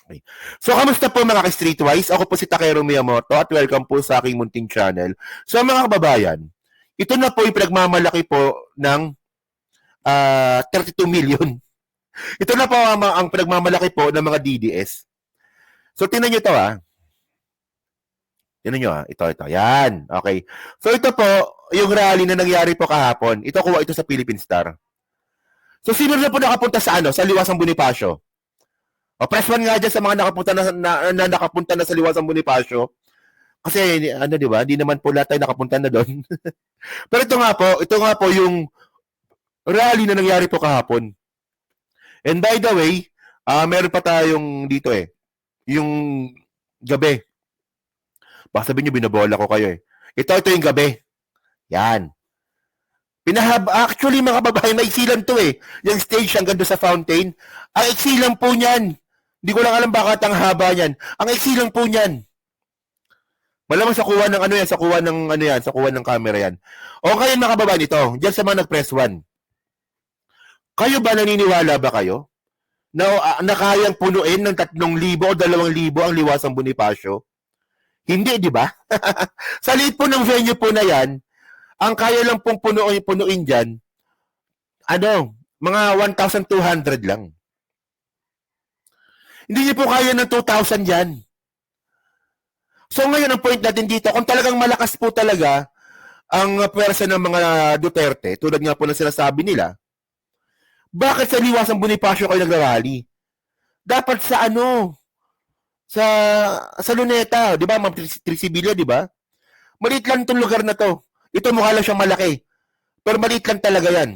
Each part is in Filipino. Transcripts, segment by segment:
Okay. So, kamusta po mga ka-Streetwise? Ako po si Takeru Miyamoto at welcome po sa aking munting channel. So, mga kababayan, ito na po yung pinagmamalaki po ng 32 million. Ito na po ang pinagmamalaki po ng mga DDS. So, tingnan nyo ito Tingnan nyo Ito. Yan. Okay. So, ito po, yung rally na nangyari po kahapon. Ito kuha ito sa Philippine Star. So, sino na po nakapunta sa Sa Liwasang Bonifacio? O, press 1 nga dyan sa mga nakapunta na sa Liwasang Bonifacio. Kasi, di ba? Hindi naman po lahat tayo nakapunta na doon. Pero ito nga po yung rally na nangyari po kahapon. And by the way, meron pa tayong dito yung gabi. Baka sabihin nyo, binabola ko kayo Ito yung gabi. Yan. Actually, mga kababayan, may iksilan to Yung stage hanggang doon sa fountain. Ang iksilan po niyan. Hindi ko lang alam bakit ang haba niyan. Ang iksilan po niyan. Malamang sa kuha ng sa kuha ng camera yan. O kayo mga kababayan, ito, diyan sa mga nag-press 1. Kayo ba naniniwala ba kayo na kayang punuin ng 3,000 o 2,000 ang Liwasang Bonifacio? Hindi, di ba? Sa liit po ng venue po na yan, ang kaya lang pong punuin dyan, mga 1,200 lang. Hindi niyo po kaya ng 2,000 yan. So ngayon, ang point natin dito, kung talagang malakas po talaga ang pwersa ng mga Duterte, tulad nga po ng sinasabi nila, bakit sa Liwasang Bonifacio kayo nagrarally? Dapat sa sa Luneta, di ba? Ma'am Trisibilla, di ba? Maliit lang itong lugar na to. Ito mukha lang siyang malaki. Pero maliit lang talaga yan.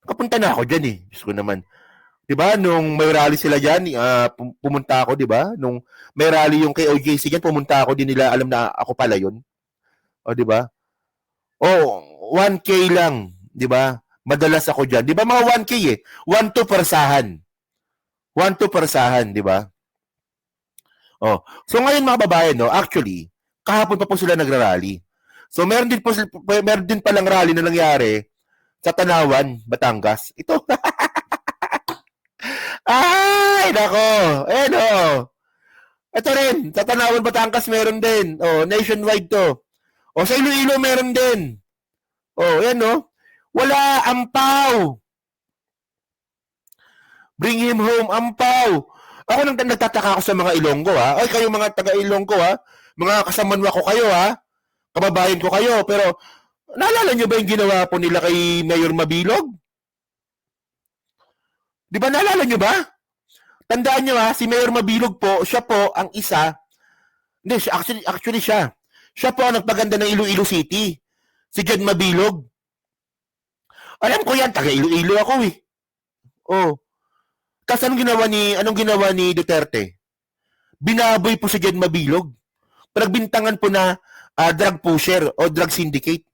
Nakapunta na ako dyan Diyos ko naman. Di ba? Nung may rally sila dyan, pumunta ako, di ba? Nung may rally yung kay OJC dyan, pumunta ako, di nila alam na ako pala yun. O, di ba? 1K lang, di ba? Madalas ako dyan. Di ba mga 1K 1-2 persahan. 1-2 persahan, di ba? So ngayon mga babae, actually, kahapon pa po sila nagrarally. So meron din palang rally na nangyari sa Tanawan, Batangas. Ito. Ay, nako. Ito rin, sa Tanawan, Batangas meron din. Nationwide to. Sa Iloilo meron din. Yan Wala, ampaw. Bring him home, ampaw. Ako nang nagtataka ako sa mga Ilonggo Ay, kayo mga taga-Ilonggo Mga kasamanwa ko kayo Kababayan ko kayo. Pero, naalala nyo ba yung ginawa po nila kay Mayor Mabilog? Di ba naalala nyo ba? Tandaan nyo si Mayor Mabilog po, siya po ang isa. Hindi, actually siya. Siya po ang nagpaganda ng Iloilo City. Si Jed Mabilog. Alam ko yan, taga-Iloilo ako Tapos anong ginawa ni Duterte? Binaboy po si Jed Mabilog. Pinagbintangan po na drug pusher o drug syndicate.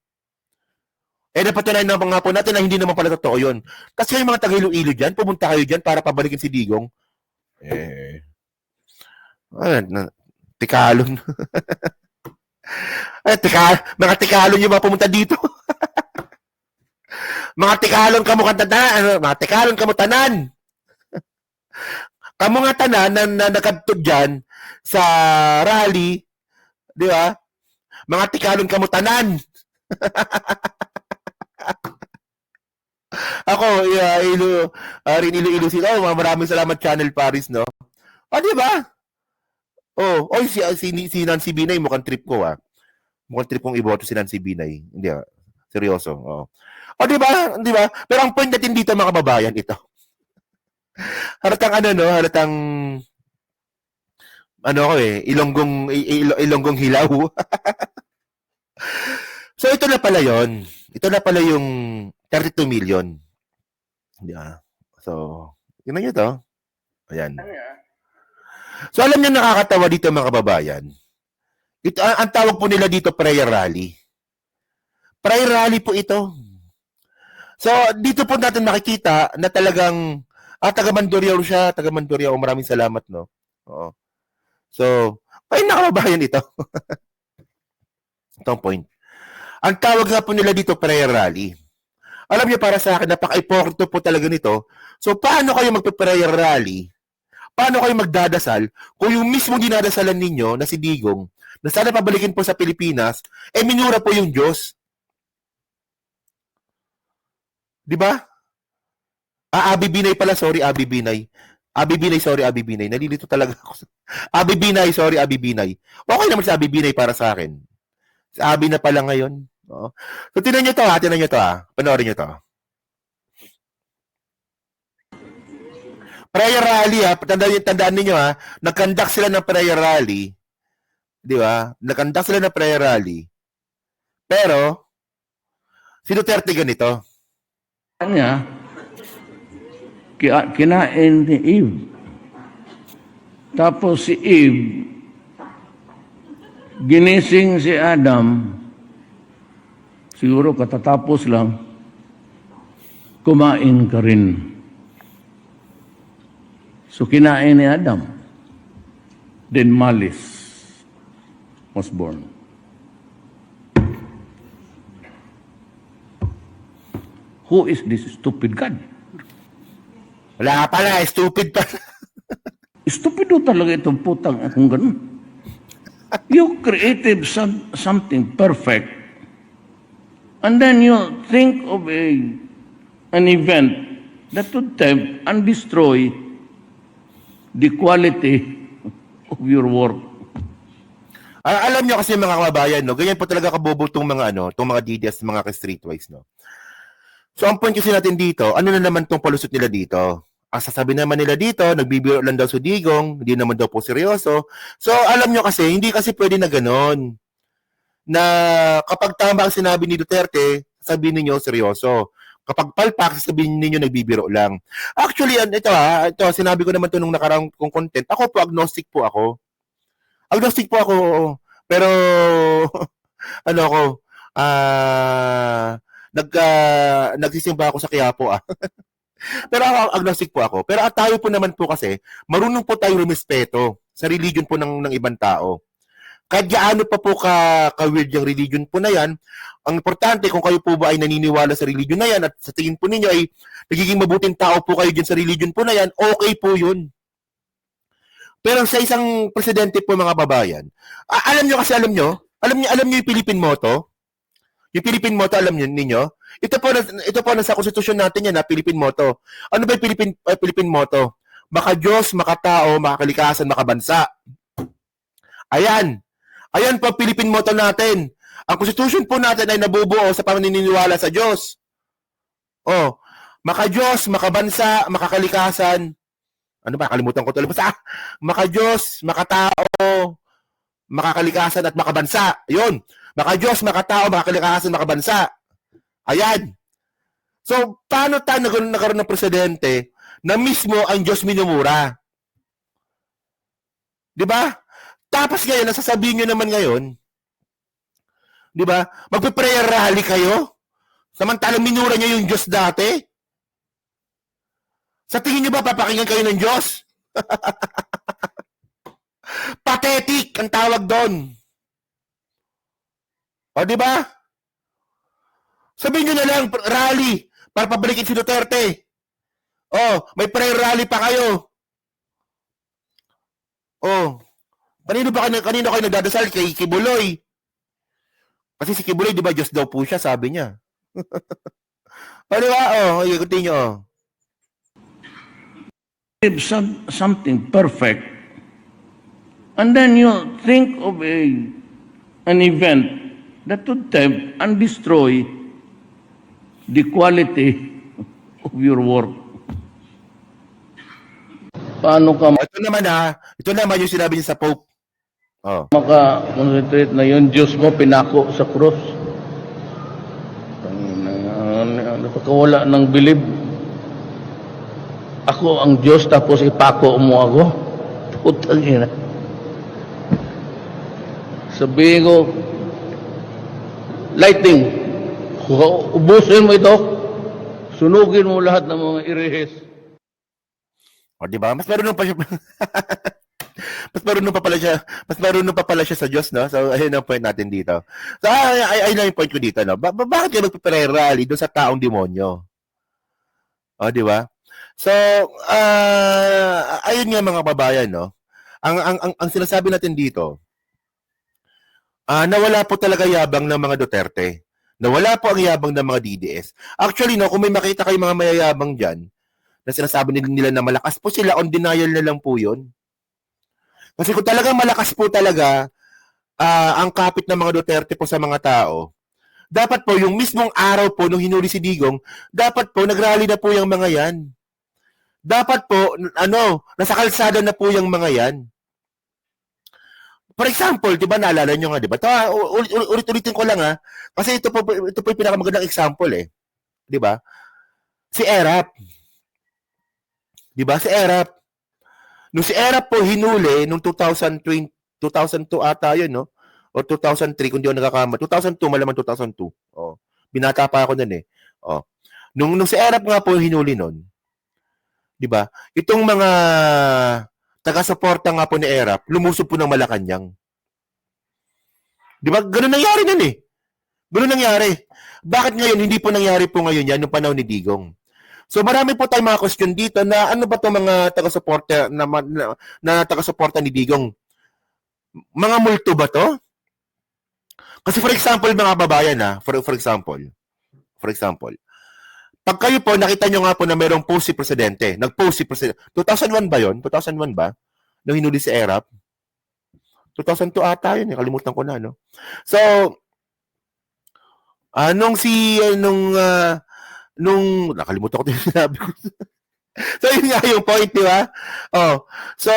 Napatunayan na mga po natin na hindi naman pala totoo yun. Kasi yung mga taga-Iloilo dyan, pumunta kayo dyan para pabalikin si Digong. Tikalon. Mga tikalon yung mga pumunta dito. Mga tikalon kamo tanan. Mga tikalon kamo tanan. Kamo nga tanan na nakadtog dyan sa rally, di ba? Mga tikalon kamo tanan. Ako, rin Iloilo City. Maraming salamat Channel Paris, no? Di ba? Si Nancy Binay, mukhang trip ko, Mukhang trip kong iboto si Nancy Binay. Hindi, seryoso. Di ba? Di ba? Pero ang point natin dito, mga kababayan, ito. Halatang Ilonggong hilaw. So, ito na pala yon. Ito na pala yung 32 million. So, yun na to. Ayan. So, alam niyo nakakatawa dito mga kababayan. Ang tawag po nila dito prayer rally. Prayer rally po ito. So, dito po natin makikita na talagang taga Mandurriao siya, taga Mandurriao. Maraming salamat, no? Oo. So, ay nakababayan ito. Itong point. Ang tawag nga po nila dito prayer rally. Alam niyo para sa akin, napaka-importante po talaga nito. So, paano kayo magpe-prayer rally? paano kayo magdadasal kung yung mismo dinadasalan ninyo na si Digong, na sana pabalikin po sa Pilipinas, minura po yung Diyos. Di ba? Abi Binay pala, sorry, Abi Binay. Abi Binay, sorry, Abi Binay. Nalilito talaga ako. Abi Binay, sorry, Abi Binay. Okay naman si Abi Binay para sa akin. Si Abi na pala ngayon. Oo. So, tinan nyo to ha. Panoorin nyo to. Prayer rally ha. Tandaan ninyo ha. Nag-conduct sila ng prayer rally. Di ba? Nag-conduct sila ng prayer rally. Pero, si Duterte ganito. Kanya, kinain ni Eve. Tapos si Eve, ginising si Adam, siguro katatapos lang, kumain ka rin. So kinain ni Adam. Then malice was born. Who is this stupid God? Wala pala, stupid pa. Stupido talaga itong putang akong ganun. You created something perfect, and then you think of an event that would tempt and destroy the quality of your work. Alam nyo kasi mga kababayan, no, ganyan po talaga kabobo tong mga tong mga DDS, mga ka-streetwise, no. So ang point kasi natin dito, ano na naman tong palusot nila dito? Ang sasabi naman nila dito, nagbibiro lang daw si Digong, hindi naman daw po seryoso. So alam nyo kasi, hindi kasi pwede na ganon. Na kapag tama ang sinabi ni Duterte, sabihin ninyo seryoso. Kapag palpak, sabihin ninyo nagbibiro lang. Actually, ito sinabi ko naman to nung nakaraang kong content. Ako po, agnostic po ako. Agnostic po ako, pero ano ako, nagsisimba ako sa Quiapo Pero agnostic po ako. Pero tayo po naman po kasi, marunong po tayo rumispeto sa religion po ng ibang tao. Kahit gaano pa po ka-weird yung religion po na yan, ang importante kung kayo po ba ay naniniwala sa religion na yan at sa tingin po ninyo ay nagiging mabuting tao po kayo dyan sa religion po na yan, okay po yun. Pero sa isang presidente po mga babayan, alam nyo yung Philippine motto? Yung Philippine motto, alam niyo ninyo? Ito po nasa konstitusyon natin yan, Philippine motto. Ano ba yung Philippine motto? Maka-Diyos, makatao, makakalikasan, makabansa. Ayan. Ayan po Philippine motto natin. Ang konstitusyon po natin ay nabubuo sa paniniwala sa Diyos. Maka-Diyos, makabansa, makakalikasan. Ano ba? Kalimutan ko ito. Maka-Diyos, makatao, makakalikasan at makabansa. Yun. Maka-Diyos, makatao, makakalikasan, makabansa. Ayan. So, paano tayo nagkaroon ng presidente na mismo ang Diyos minumura? Di ba? Tapos ngayon, nasasabihin nyo naman ngayon, di ba? Magpe-prayer rally kayo? Samantalang minura nyo yung Diyos dati? Sa tingin nyo ba, papakinggan kayo ng Diyos? Pathetic ang tawag doon. O, di ba? Sabihin nyo na lang, rally, para pabalikin si Duterte. May prayer rally pa kayo. Kanino kayo nagdadasal? Kay Kibuloy. Kasi si Kibuloy, di ba, Diyos daw po siya, sabi niya. Di ba? Continue, Something perfect, and then you think of an event that would tempt and destroy the quality of your work. Paano ka Ito naman yung sinabi niya sa Pope. maka-concentrate na yung Diyos mo pinako sa cross? Napakawala ng bilib. Ako ang Diyos tapos ipako mo ako? Putang ina. Sabihin ko, lighting, ubusin mo ito, sunugin mo lahat ng mga irehes. Di ba? Mas marunong pa siya. Mas marunong pa pala siya sa Diyos, no? So, ayun ang point natin dito. So, ayun ang point ko dito, no? Bakit kayo magpe-prayer rally doon sa taong demonyo? Di ba? So, ayun nga mga babayan, no? Ang sinasabi natin dito, nawala po talaga yabang ng mga Duterte. Nawala po ang yabang ng mga DDS. Actually, no, kung may makita kayo mga mayayabang dyan, na sinasabi nila na malakas po sila, on denial na lang po yun. Kasi kung talagang malakas po talaga ang kapit ng mga Duterte po sa mga tao, dapat po yung mismong araw po nung hinuli si Digong, dapat po nagrally na po yung mga yan. Dapat po, nasa kalsada na po yung mga yan. For example, 'di ba naalala niyo nga 'di ba? Ulit-ulitin ko lang kasi ito po yung pinakamagandang example 'di ba? Si Erap, 'di ba? Si Erap. Nung si Erap po hinuli nung 2020, 2002 ata 'yun, no? O 2003 kung di ako nagkakamali. 2002 malamang 2002. Oh. Binata pa ako noon Oh. Nung si Erap nga po hinuli noon, 'di ba? Itong mga taga-suporta nga po ni Erap, lumusob po ng Malacanang. Di ba? Ganun nangyari nun Ganun nangyari. Bakit ngayon, hindi po nangyari po ngayon yan, nung panahon ni Digong? So marami po tayong mga question dito na ano ba itong mga taga-suporta na taga-suporta ni Digong? Mga multo ba to? Kasi for example, mga babayan for example, pag kayo po, nakita nyo nga po na mayroong post si Presidente, nag-post si Presidente, 2001 ba yon? 2001 ba? Nung hinuli si Erap? 2002 ata yun, kalimutan ko na, no? So, nung nakalimutan ko 'yung sinabi ko. So, yun nga yung point, di ba? Oh. So,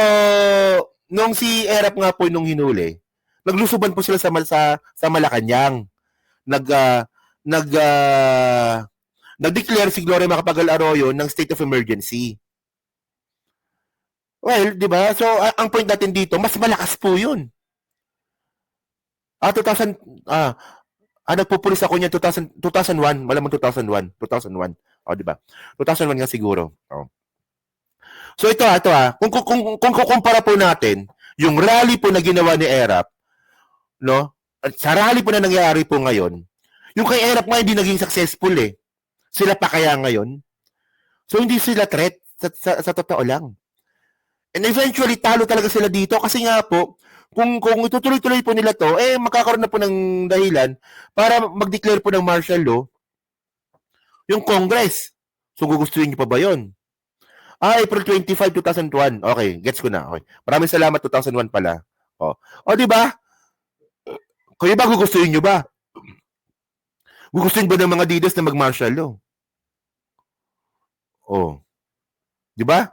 nung si Erap nga po nung hinuli, naglusuban po sila sa Malacanang. Nag-declare si Gloria Macapagal Arroyo ng state of emergency. Well, di ba? So, ang point natin dito, mas malakas po yun. 2000, nagpupulis ako niya 2001, malamang 2001. O, di ba? 2001 nga siguro. Oh. So, ito. Kung kukumpara po natin, yung rally po na ginawa ni Erap, no? At sa rally po na nangyayari po ngayon, yung kay Erap nga hindi naging successful Sila pa kaya ngayon? So, hindi sila threat sa totoo lang. And eventually, talo talaga sila dito kasi nga po, kung itutuloy-tuloy po nila to, magkakaroon na po ng dahilan para mag-declare po ng martial law yung Congress. So, gugustuhin niyo pa ba yun? April 25, 2001. Okay, gets ko na. Okay. Maraming salamat, 2001 pala. O, di ba? Kayo ba gugustuhin niyo ba? Gugustuhin ba ng mga leaders na mag-martial law? Di ba?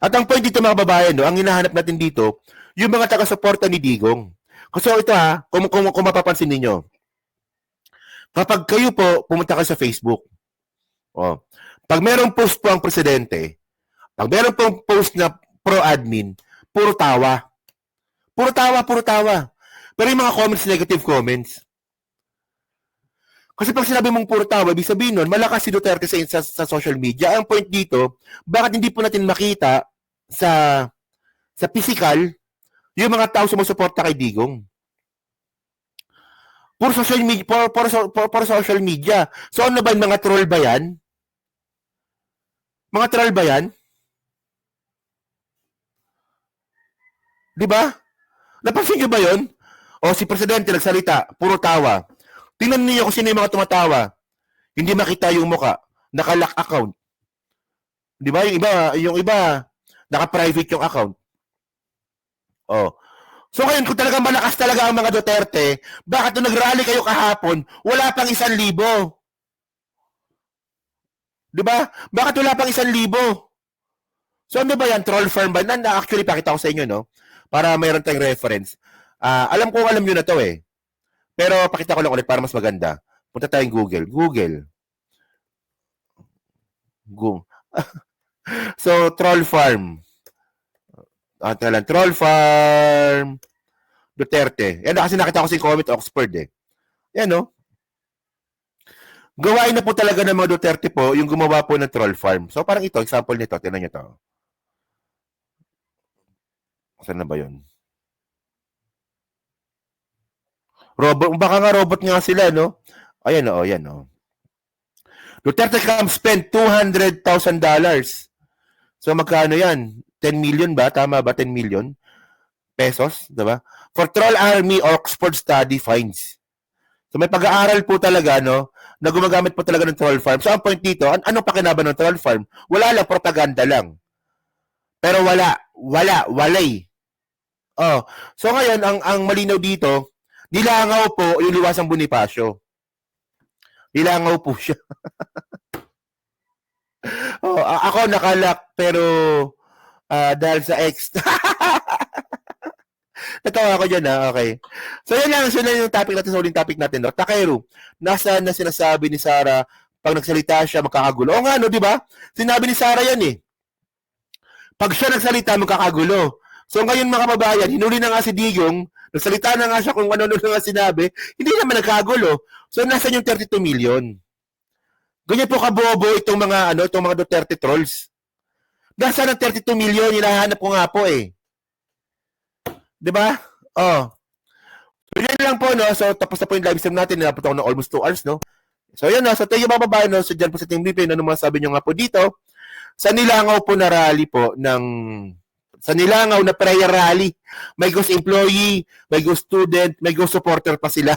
At ang point dito mga babayan, ang hinahanap natin dito, yung mga taga-suporta ni Digong. Kasi ito kung mapapansin ninyo, kapag kayo po pumunta kayo sa Facebook, pag merong post po ang presidente, pag meron pong post na pro-admin, puro tawa. Puro tawa. Pero yung mga comments, negative comments. Kasi pag sinabi mong puro tawa, ibig sabihin nun, malakas si Duterte sa social media. Ang point dito, bakit hindi po natin makita sa physical yung mga tao sumusuporta kay Digong? Puro social media, puro social media. So ano ba, mga troll ba yan? Mga troll ba yan? Di ba? Napansin nyo ba yun? O si Presidente nagsalita, puro tawa. Tingnan niyo kung sino yung mga tumatawa. Hindi makita yung muka. Naka-lock account. Di ba? Yung iba, naka-private yung account. So ngayon, kung talagang malakas talaga ang mga Duterte, bakit nung nag-rally kayo kahapon, wala pang 1,000? Di ba? Bakit wala pang 1,000? So ano ba yan? Troll firm ba? Actually, pakita ko sa inyo, no? Para mayroon tayong reference. Alam nyo na to Pero pakita ko lang ulit para mas maganda. Punta tayong Google. So, troll farm. Troll farm Duterte. Yan kasi nakita ko si comment Oxford Yan no. Gawain na po talaga ng mga Duterte po yung gumawa po ng troll farm. So parang ito, example nito. Tingnan nyo to. Saan na ba yun? Robot, baka nga robot nga sila, no? Ayan yan. Duterte camp spent $200,000 So magkano yan? 10 million ba? Tama ba? 10 million pesos, diba? For Troll Army Oxford Study Finds. So may pag-aaral po talaga, no, na gumagamit po talaga ng troll farm. So ang point dito, anong pakinaban ng troll farm? Wala lang, propaganda lang. Pero walay. Oh, so ngayon, ang malinaw dito, nilangaw po yung Liwasang Bonifacio. Nilangaw po siya. Oh, ako nakalak, pero dahil sa ex. Natawa ko dyan, okay. So, yan lang yung topic natin, sa uling topic natin. No? Takeru, nasa na sinasabi ni Sarah, pag nagsalita siya, magkakagulo. O nga, no, di ba? Sinabi ni Sarah yan eh. Pag siya nagsalita, magkakagulo. So, ngayon mga kababayan, hinuli na nga si Digong, nagsalita na nga siya kung ano na nga sinabi, hindi naman nagkagulo. So, nasa yung 32 million. Ganyan po kabobo itong mga, itong mga Duterte trolls. Nasa ng 32 million, hinahanap ko nga po eh. Diba? Oh. So, yun lang po, no? So, tapos na po yung live stream natin. Nilapot ako ng almost 2 hours, no? So, yun, no? So, tayo mga babae, no? So, dyan po sa Team BP, ano masabi nyo nga po dito? Sa nilangaw po na rally po sa nilangaw na prayer rally, may ghost employee, may ghost student, may ghost supporter pa sila.